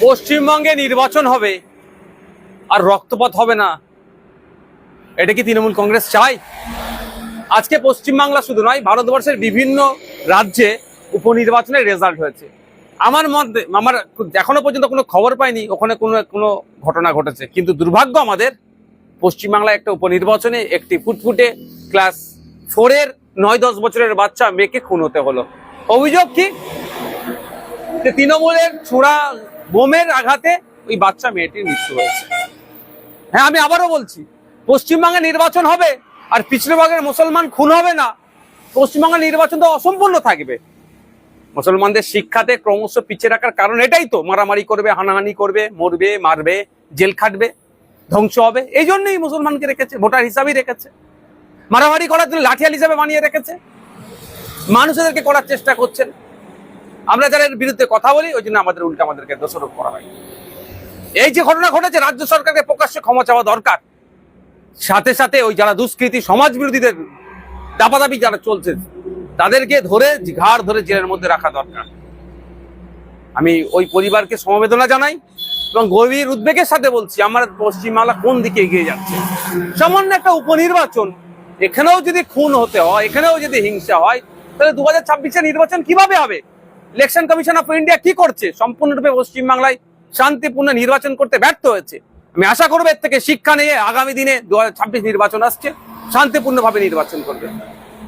পশ্চিমবঙ্গে নির্বাচন হবে আর রক্তপাত হবে না, এটা কি তৃণমূল কংগ্রেস চায়? আজকে পশ্চিমবাংলা শুধু নয়, ভারতবর্ষের বিভিন্ন রাজ্যে উপনির্বাচনের রেজাল্ট হয়েছে। আমার এখনো পর্যন্ত কোনো খবর পাইনি ওখানে কোনো ঘটনা ঘটেছে, কিন্তু দুর্ভাগ্য আমাদের পশ্চিমবাংলায় একটা উপনির্বাচনে একটি ফুটফুটে ক্লাস 4-এর 9-10 বছরের বাচ্চা মেয়েকে খুন হতে হলো। অভিযোগ কি? যে তৃণমূলের ছোড়া বোমের আঘাতে ওই বাচ্চা মেয়েটির মৃত্যু হয়েছে। হ্যাঁ, আমি আবারও বলছি, পশ্চিমবঙ্গে নির্বাচন হবে আর পিছড়েভাগের মুসলমান খুন হবে না, পশ্চিমবঙ্গের নির্বাচন তো অসম্পূর্ণ থাকবে। মুসলমানদের শিক্ষাতে ক্রমশ পিছিয়ে রাখার কারণ এটাই তো, মারামারি করবে, হানাহানি করবে, মরবে, মারবে, জেল খাটবে, ধ্বংস হবে। এই জন্যই মুসলমানকে রেখেছে, ভোটার হিসাবেই রেখেছে, মারামারি করার জন্য লাঠিয়াল হিসাবে বানিয়ে রেখেছে, মানুষদেরকে করার চেষ্টা করছেন। আমরা যারা এর বিরুদ্ধে কথা বলি ওই জন্য আমাদেরকে দোষারোপ করা হয়। এই যে ঘটনা ঘটেছে, রাজ্য সরকারকে প্রকাশ্যে ক্ষমা চাওয়া দরকার। সাথে সাথে ওই যারা দুষ্কৃতী সমাজ বিরোধীদের দাপাদাপি যারা চলছে তাদেরকে ঘাড় ধরে জেলের মধ্যে রাখা দরকার। আমি ওই পরিবারকে সমবেদনা জানাই এবং গভীর উদ্বেগের সাথে বলছি, আমার পশ্চিমবাংলা কোন দিকে এগিয়ে যাচ্ছে। সামান্য একটা উপনির্বাচন, এখানেও যদি খুন হতে হয়, এখানেও যদি হিংসা হয়, তাহলে 2026-এর নির্বাচন কিভাবে হবে? ইলেকশন কমিশন অফ ইন্ডিয়া কি করছে? সম্পূর্ণরূপে পশ্চিমবাংলায় শান্তিপূর্ণ নির্বাচন করতে ব্যর্থ হয়েছে। আমি আশা করবো এর থেকে শিক্ষা নিয়ে আগামী দিনে 2026 নির্বাচন আসছে, শান্তিপূর্ণভাবে নির্বাচন করবে।